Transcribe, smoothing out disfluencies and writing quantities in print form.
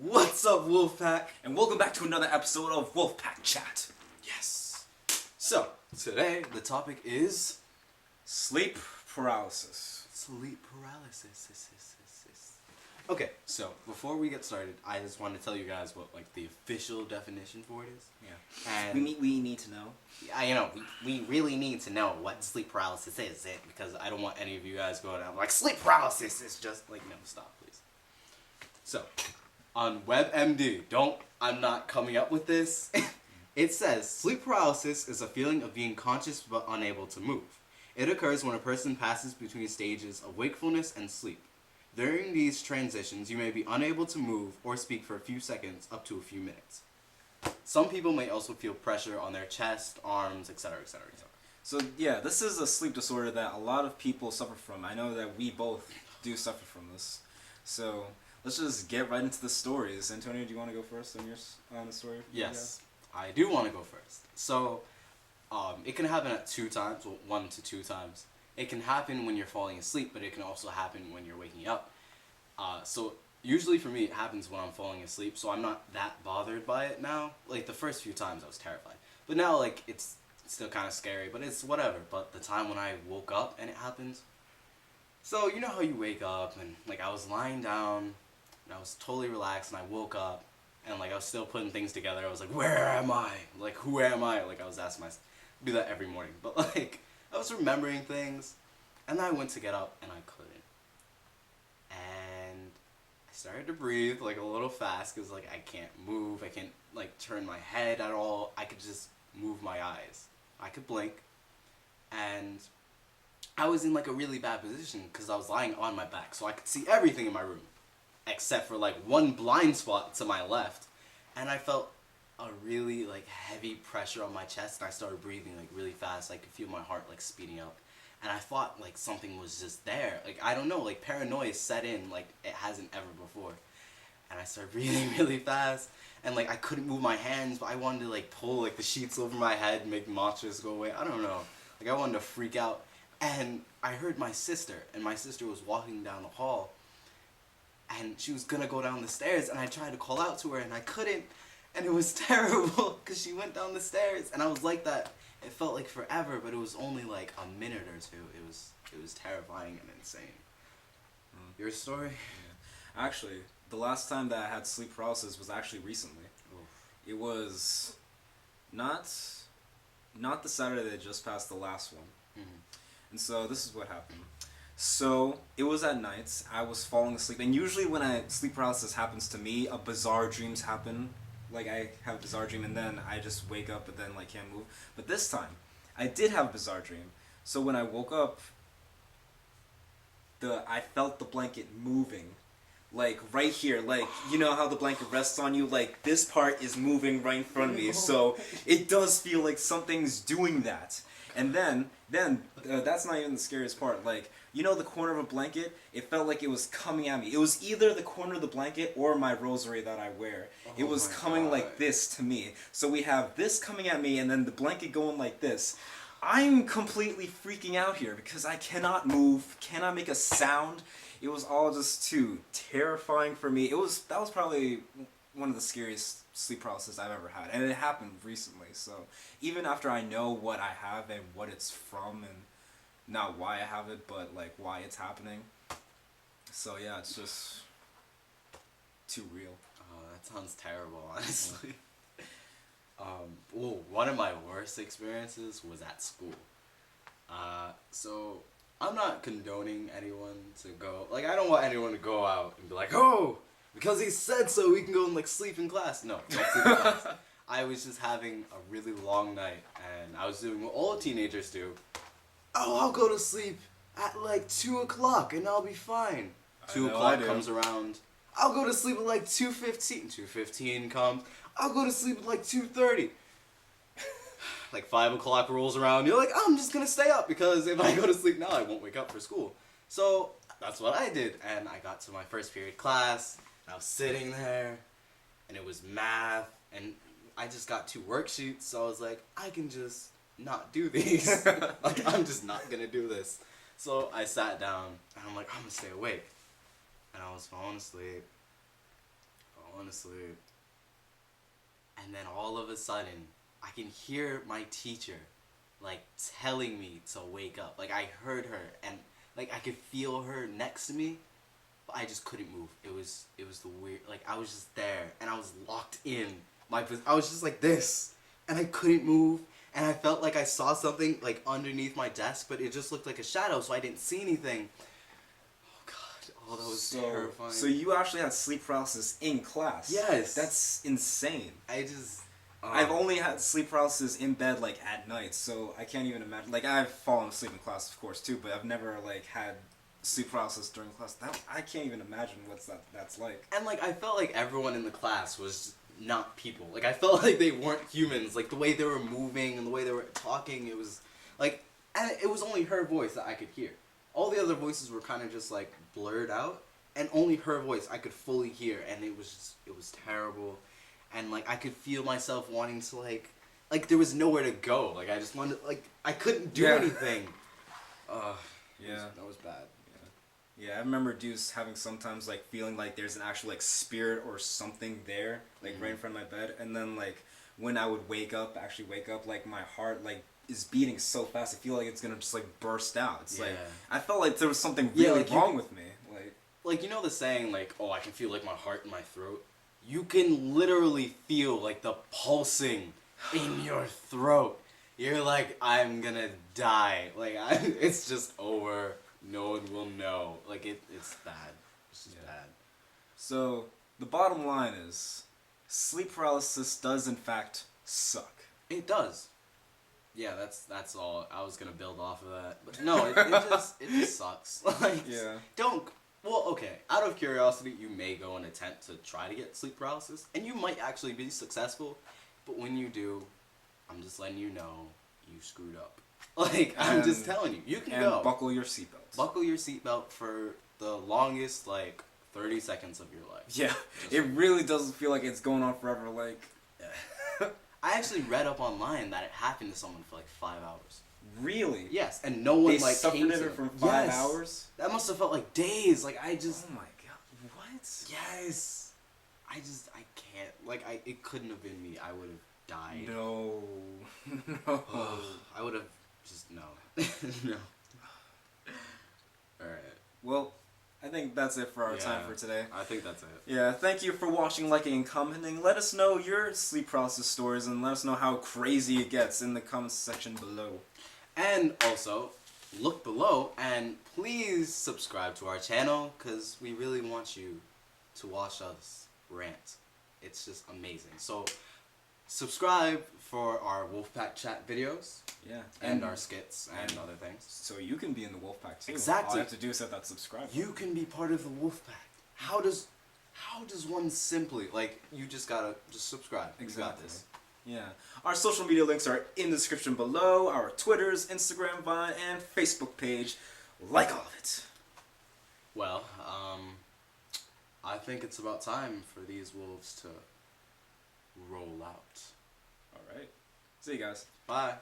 What's up, Wolfpack? And welcome back to another episode of Wolfpack Chat. Yes. So, today the topic is Sleep paralysis. sleep paralysis. Okay, so before we get started, I just want to tell you guys what the official definition for it is. Yeah. And We need to know. we really need to know what sleep paralysis is, because I don't want any of you guys going out like sleep paralysis is just no, stop please. So, on WebMD, I'm not coming up with this. It says, sleep paralysis is a feeling of being conscious but unable to move. It occurs when a person passes between stages of wakefulness and sleep. During these transitions, you may be unable to move or speak for a few seconds up to a few minutes. Some people may also feel pressure on their chest, arms, etc., etc., etc. So yeah, this is a sleep disorder that a lot of people suffer from. I know that we both do suffer from this. So let's just get right into the stories. Antonio, do you want to go first on the story? Yes, I do want to go first. So, it can happen at 2 times, 1 to 2 times. It can happen when you're falling asleep, but it can also happen when you're waking up. So usually for me, it happens when I'm falling asleep, so I'm not that bothered by it now. Like, the first few times I was terrified. But now, it's still kind of scary, but it's whatever. But the time when I woke up and it happens, so you know how you wake up, and, I was lying down, and I was totally relaxed, and I woke up, and, I was still putting things together. I was like, where am I? Who am I? I was asking myself, do that every morning. But, I was remembering things, and then I went to get up, and I couldn't. And I started to breathe, a little fast, because, I can't move, I can't, turn my head at all. I could just move my eyes. I could blink, and I was in, a really bad position, because I was lying on my back, so I could see everything in my room, except for, one blind spot to my left, and I felt a really, heavy pressure on my chest, and I started breathing, really fast. I could feel my heart, speeding up, and I thought, something was just there. I don't know, paranoia set in, it hasn't ever before, and I started breathing really fast, and, I couldn't move my hands, but I wanted to, pull, the sheets over my head and make monsters go away. I don't know, I wanted to freak out, and I heard my sister, and my sister was walking down the hall, and she was gonna go down the stairs, and I tried to call out to her, and I couldn't, and it was terrible, because she went down the stairs, and I was like that. It felt like forever, but it was only, a minute or two. It was terrifying and insane. Your story? Yeah. Actually, the last time that I had sleep paralysis was actually recently. Oof. It was not the Saturday that just passed, the last one. Mm-hmm. And so this is what happened. So it was at night. I was falling asleep, and usually when sleep paralysis happens to me, bizarre dreams happen. I have a bizarre dream, and then I just wake up, but then can't move. But this time, I did have a bizarre dream. So when I woke up, I felt the blanket moving, right here. You know how the blanket rests on you. This part is moving right in front of me. So it does feel like something's doing that. And then that's not even the scariest part. You know the corner of a blanket? It felt like it was coming at me. It was either the corner of the blanket or my rosary that I wear. It was coming like this to me. So we have this coming at me and then the blanket going like this. I'm completely freaking out here because I cannot move, cannot make a sound. It was all just too terrifying for me. That was probably one of the scariest sleep paralysis I've ever had. And it happened recently. So even after I know what I have and what it's from and not why I have it, but why it's happening. So yeah, it's just too real. Oh, that sounds terrible, honestly. One of my worst experiences was at school. So I'm not condoning anyone to go. I don't want anyone to go out and be like, oh, because he said so, we can go and sleep in class. No, don't sleep in class. I was just having a really long night, and I was doing what all teenagers do. Oh, I'll go to sleep at 2 o'clock and I'll be fine. 2 o'clock comes around. I'll go to sleep at 2:15. 2:15 comes. I'll go to sleep at 2:30. 5 o'clock rolls around. You're I'm just gonna stay up because if I go to sleep now, I won't wake up for school. So that's what I did. And I got to my first period class. And I was sitting there, and it was math, and I just got 2 worksheets. So I was I can just not do these. I'm just not gonna do this. So I sat down and I'm gonna stay awake. And I was falling asleep. asleep. And then all of a sudden, I can hear my teacher, like, telling me to wake up. Like, I heard her, and, like, I could feel her next to me, but I just couldn't move. It was the weird, like, I was just there, and I was locked in. I was just like this, and I couldn't move, and I felt like I saw something, like, underneath my desk, but it just looked like a shadow, so I didn't see anything. Oh, God. Oh, that was terrifying. So you actually had sleep paralysis in class? Yes. That's insane. I've only had sleep paralysis in bed, like, at night, so I can't even imagine. Like, I've fallen asleep in class, of course, too, but I've never, like, had sleep paralysis during class. I can't even imagine that's like. And, like, I felt like everyone in the class was not people. Like, I felt like they weren't humans. Like, the way they were moving and the way they were talking, it was, like, and it was only her voice that I could hear. All the other voices were kind of just, like, blurred out, and only her voice I could fully hear, and it was terrible. And, like, I could feel myself wanting to, like, there was nowhere to go. Like, I just wanted, like, I couldn't do anything. That was bad. Yeah, I remember Deuce having sometimes, like, feeling like there's an actual, like, spirit or something there, like, right in front of my bed. And then, like, when I would actually wake up, like, my heart, like, is beating so fast, I feel like it's gonna just, like, burst out. It's like, I felt like there was something really wrong with me. Like, you know the saying, like, oh, I can feel, like, my heart in my throat? You can literally feel, like, the pulsing in your throat. You're like, I'm gonna die. Like, it's just over. No one will know. Like, it's bad. It's just bad. So, the bottom line is, sleep paralysis does, in fact, suck. It does. Yeah, that's all. I was gonna build off of that. But no, it just sucks. Like, don't... Well, okay, out of curiosity, you may go and attempt to try to get sleep paralysis, and you might actually be successful, but when you do, I'm just letting you know, you screwed up. Like, I'm just telling you, you can go. And buckle your seatbelt. Buckle your seatbelt for the longest, like, 30 seconds of your life. Yeah, it really doesn't feel like it's going on forever, like... I actually read up online that it happened to someone for, like, 5 hours. Really? Yes, and no one, like, suffered came it to from 5 hours? That must have felt like days. Like, I just... Oh my god, what? Yes! I can't. Like, it couldn't have been me. I would have died. No. No. I would have just... No. No. Alright. Well, I think that's it for our time for today. I think that's it. Yeah, thank you for watching, liking, and commenting. Let us know your sleep paralysis stories, and let us know how crazy it gets in the comments section below. And also, look below and please subscribe to our channel because we really want you to watch us rant. It's just amazing. So, subscribe for our Wolfpack chat videos. Yeah. And our skits and other things. So you can be in the Wolfpack too. Exactly. All you have to do is hit that subscribe button. You can be part of the Wolfpack. How does one simply, like, you just gotta subscribe. Exactly. You got this. Yeah. Our social media links are in the description below. Our Twitters, Instagram, Vine, and Facebook page. Like all of it. Well, I think it's about time for these wolves to roll out. Alright. See you guys. Bye.